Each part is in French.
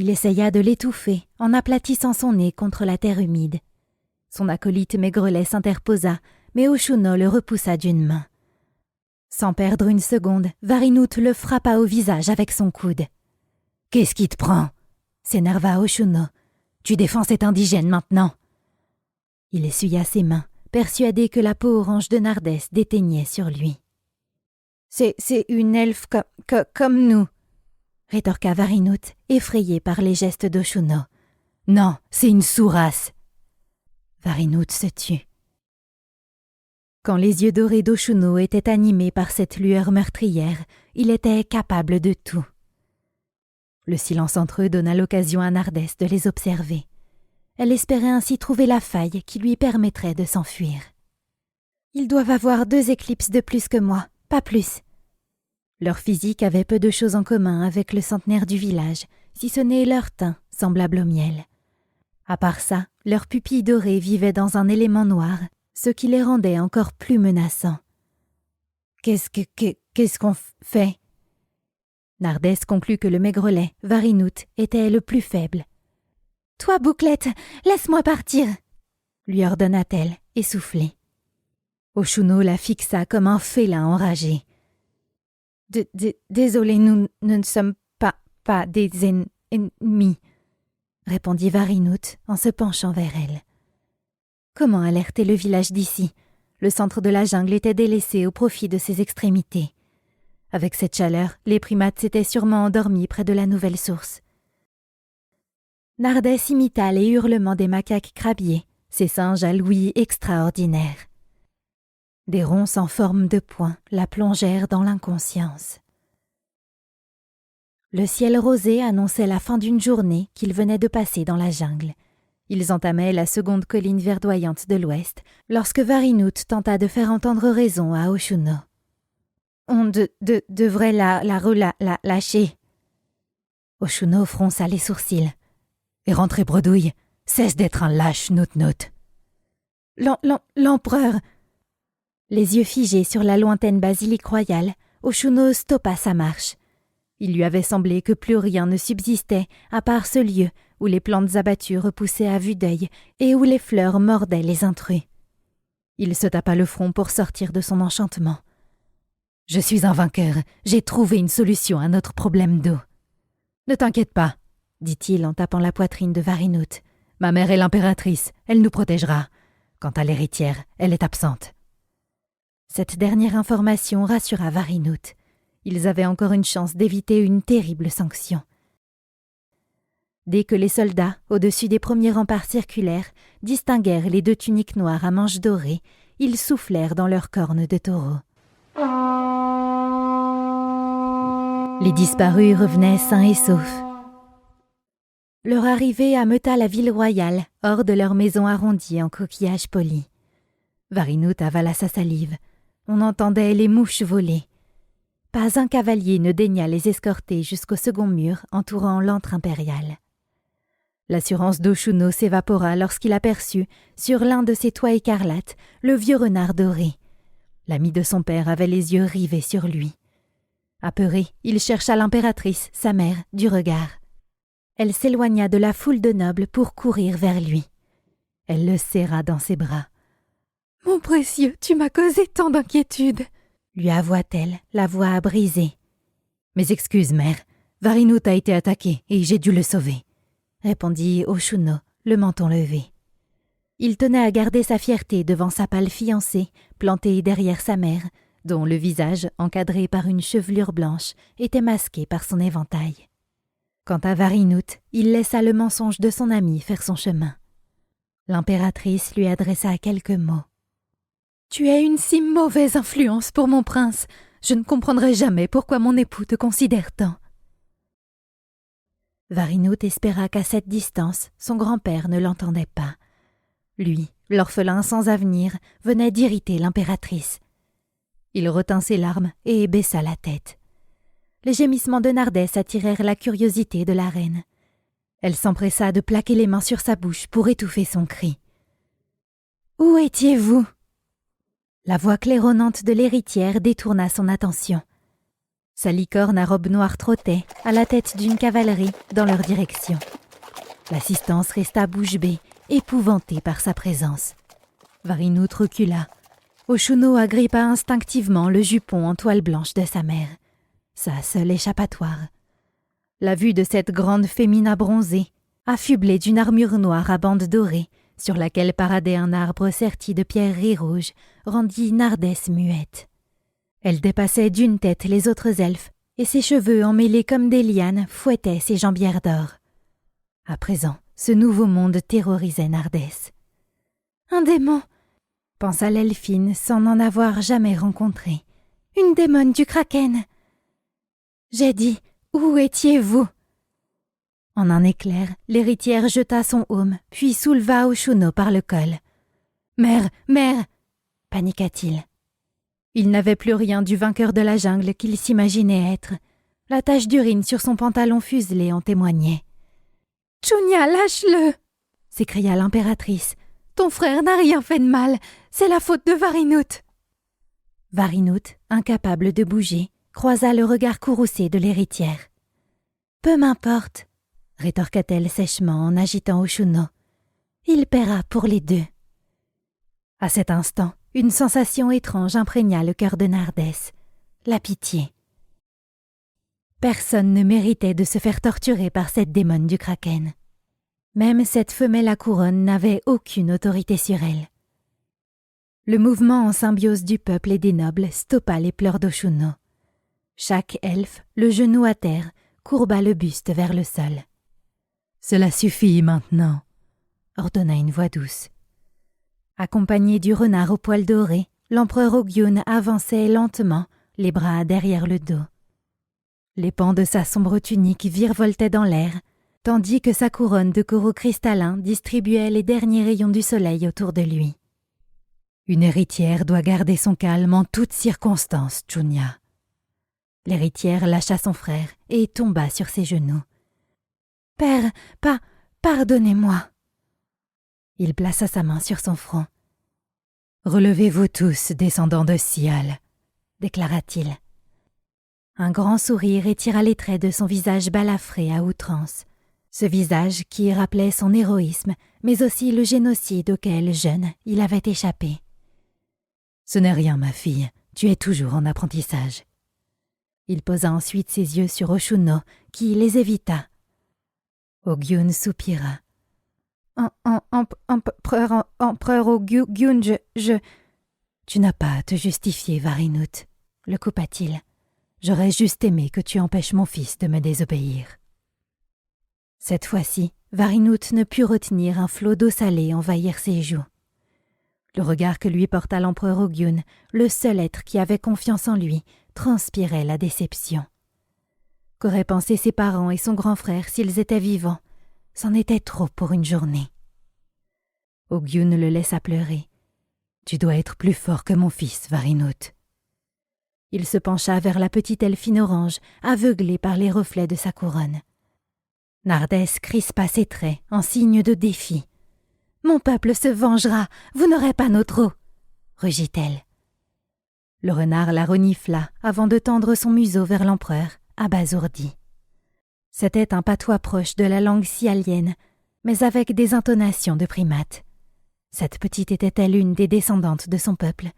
Il essaya de l'étouffer en aplatissant son nez contre la terre humide. Son acolyte Maigrelet s'interposa, mais Oshuno le repoussa d'une main. Sans perdre une seconde, Varinout le frappa au visage avec son coude. « Qu'est-ce qui te prend ?» s'énerva Oshuno. « Tu défends cet indigène maintenant !» Il essuya ses mains, persuadé que la peau orange de Nardès déteignait sur lui. « C'est une elfe comme nous !» rétorqua Varinout, effrayé par les gestes d'Oshuno. « Non, c'est une sourasse !» Varinout se tut. Quand les yeux dorés d'Oshuno étaient animés par cette lueur meurtrière, il était capable de tout. Le silence entre eux donna l'occasion à Nardès de les observer. Elle espérait ainsi trouver la faille qui lui permettrait de s'enfuir. « Ils doivent avoir 2 éclipses de plus que moi, pas plus. » Leur physique avait peu de choses en commun avec le centenaire du village, si ce n'est leur teint, semblable au miel. À part ça, leurs pupilles dorées vivaient dans un élément noir, ce qui les rendait encore plus menaçants. « Qu'est-ce qu'on fait ?» Nardès conclut que le Maigrelet, Varinout, était le plus faible. « Toi, Bouclette, laisse-moi partir !» lui ordonna-t-elle, essoufflée. Oshuno la fixa comme un félin enragé. « Désolé, nous ne sommes pas des ennemis », répondit Varinout en se penchant vers elle. Comment alerter le village d'ici ? Le centre de la jungle était délaissé au profit de ses extrémités. Avec cette chaleur, les primates s'étaient sûrement endormis près de la nouvelle source. Nardès imita les hurlements des macaques crabiers, ces singes à l'ouïe extraordinaire. Des ronces en forme de poing la plongèrent dans l'inconscience. Le ciel rosé annonçait la fin d'une journée qu'ils venaient de passer dans la jungle. Ils entamaient la seconde colline verdoyante de l'ouest, lorsque Varinout tenta de faire entendre raison à Oshuno. « On devrait la lâcher. » Oshuno fronça les sourcils. « Et rentrez bredouille, cesse d'être un lâche, Nout-Nout. »« L'empereur !» Les yeux figés sur la lointaine basilique royale, Oshuno stoppa sa marche. Il lui avait semblé que plus rien ne subsistait à part ce lieu où les plantes abattues repoussaient à vue d'œil et où les fleurs mordaient les intrus. Il se tapa le front pour sortir de son enchantement. « Je suis un vainqueur, j'ai trouvé une solution à notre problème d'eau. »« Ne t'inquiète pas, » dit-il en tapant la poitrine de Varinout. « Ma mère est l'impératrice, elle nous protégera. Quant à l'héritière, elle est absente. » Cette dernière information rassura Varinout. Ils avaient encore une chance d'éviter une terrible sanction. Dès que les soldats, au-dessus des premiers remparts circulaires, distinguèrent les 2 tuniques noires à manches dorées, ils soufflèrent dans leurs cornes de taureau. Les disparus revenaient sains et saufs. Leur arrivée ameuta la ville royale, hors de leur maison arrondie en coquillages polis. Varinout avala sa salive. On entendait les mouches voler. Pas un cavalier ne daigna les escorter jusqu'au second mur entourant l'antre impérial. L'assurance d'Oshuno s'évapora lorsqu'il aperçut, sur l'un de ses toits écarlates, le vieux renard doré. L'ami de son père avait les yeux rivés sur lui. Apeuré, il chercha l'impératrice, sa mère, du regard. Elle s'éloigna de la foule de nobles pour courir vers lui. Elle le serra dans ses bras. « Mon précieux, tu m'as causé tant d'inquiétude !» lui avoua-t-elle, la voix brisée. « Mes excuses, mère. Varinout a été attaqué et j'ai dû le sauver. » répondit Oshuno, le menton levé. Il tenait à garder sa fierté devant sa pâle fiancée, plantée derrière sa mère, dont le visage, encadré par une chevelure blanche, était masqué par son éventail. Quant à Varinout, il laissa le mensonge de son ami faire son chemin. L'impératrice lui adressa quelques mots. « Tu es une si mauvaise influence pour mon prince. Je ne comprendrai jamais pourquoi mon époux te considère tant. » Varinout espéra qu'à cette distance, son grand-père ne l'entendait pas. Lui, l'orphelin sans avenir, venait d'irriter l'impératrice. Il retint ses larmes et baissa la tête. Les gémissements de Nardès attirèrent la curiosité de la reine. Elle s'empressa de plaquer les mains sur sa bouche pour étouffer son cri. « Où étiez-vous » La voix claironnante de l'héritière détourna son attention. Sa licorne à robe noire trottait, à la tête d'une cavalerie, dans leur direction. L'assistance resta bouche bée, épouvantée par sa présence. Varinout recula. Oshuno agrippa instinctivement le jupon en toile blanche de sa mère, sa seule échappatoire. La vue de cette grande fémina bronzée, affublée d'une armure noire à bandes dorées, sur laquelle paradait un arbre serti de pierreries rouges, rendit Nardès muette. Elle dépassait d'une tête les autres elfes, et ses cheveux emmêlés comme des lianes fouettaient ses jambières d'or. À présent, ce nouveau monde terrorisait Nardès. « Un démon !» pensa l'elfine sans n'en avoir jamais rencontré. « Une démone du kraken !»« J'ai dit, où étiez-vous » En un éclair, l'héritière jeta son aume, puis souleva Oshuno par le col. « Mère, mère !» paniqua-t-il. Il n'avait plus rien du vainqueur de la jungle qu'il s'imaginait être. La tache d'urine sur son pantalon fuselé en témoignait. « Chunia, lâche-le » s'écria l'impératrice. « Ton frère n'a rien fait de mal, c'est la faute de Varinout. » Varinout, incapable de bouger, croisa le regard courroucé de l'héritière. « Peu m'importe » rétorqua-t-elle sèchement en agitant Oshuno. « Il paiera pour les deux. » À cet instant, une sensation étrange imprégna le cœur de Nardès, la pitié. Personne ne méritait de se faire torturer par cette démone du kraken. Même cette femelle à couronne n'avait aucune autorité sur elle. Le mouvement en symbiose du peuple et des nobles stoppa les pleurs d'Oshuno. Chaque elfe, le genou à terre, courba le buste vers le sol. « Cela suffit maintenant » ordonna une voix douce. Accompagné du renard au poil doré, l'empereur Ogyun avançait lentement, les bras derrière le dos. Les pans de sa sombre tunique virevoltaient dans l'air, tandis que sa couronne de coraux cristallins distribuait les derniers rayons du soleil autour de lui. Une héritière doit garder son calme en toutes circonstances, Chunia. L'héritière lâcha son frère et tomba sur ses genoux. « Père, pardonnez-moi !» Il plaça sa main sur son front. « Relevez-vous tous, descendants de Sial !» déclara-t-il. Un grand sourire étira les traits de son visage balafré à outrance. Ce visage qui rappelait son héroïsme, mais aussi le génocide auquel, jeune, il avait échappé. « Ce n'est rien, ma fille, tu es toujours en apprentissage. » Il posa ensuite ses yeux sur Oshuno, qui les évita. Ogyun soupira. « Empereur Ogyun, je... » « Tu n'as pas à te justifier, Varinout, » le coupa-t-il. « J'aurais juste aimé que tu empêches mon fils de me désobéir. » Cette fois-ci, Varinout ne put retenir un flot d'eau salée envahir ses joues. Le regard que lui porta l'empereur Ogyun, le seul être qui avait confiance en lui, transpirait la déception. Qu'auraient pensé ses parents et son grand frère s'ils étaient vivants? C'en était trop pour une journée. Ogyun le laissa pleurer. « Tu dois être plus fort que mon fils, Varinout. » Il se pencha vers la petite elfine orange, aveuglée par les reflets de sa couronne. Nardès crispa ses traits en signe de défi. « Mon peuple se vengera, vous n'aurez pas notre eau !» rugit-elle. Le renard la renifla avant de tendre son museau vers l'empereur, abasourdi. C'était un patois proche de la langue sialienne, mais avec des intonations de primate. Cette petite était-elle une des descendantes de son peuple?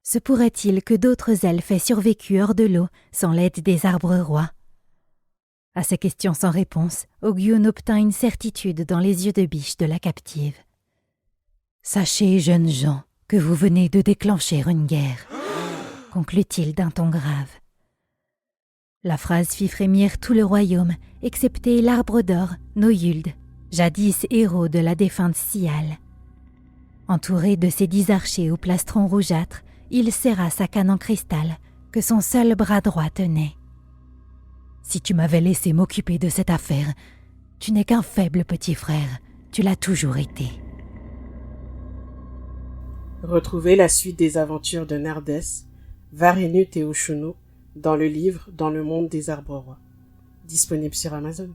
Se pourrait-il que d'autres elfes aient survécu hors de l'eau sans l'aide des arbres rois? À ces questions sans réponse, Ogyun obtint une certitude dans les yeux de biche de la captive. « Sachez, jeunes gens, que vous venez de déclencher une guerre, » conclut-il d'un ton grave. La phrase fit frémir tout le royaume, excepté l'arbre d'or, Noyuld, jadis héros de la défunte Sial. Entouré de ses 10 archers au plastron rougeâtre, il serra sa canne en cristal, que son seul bras droit tenait. « Si tu m'avais laissé m'occuper de cette affaire, tu n'es qu'un faible petit frère, tu l'as toujours été. » Retrouvez la suite des aventures de Nardès, Varinout et Oshuno dans le livre Dans le monde des arbres rois, disponible sur Amazon.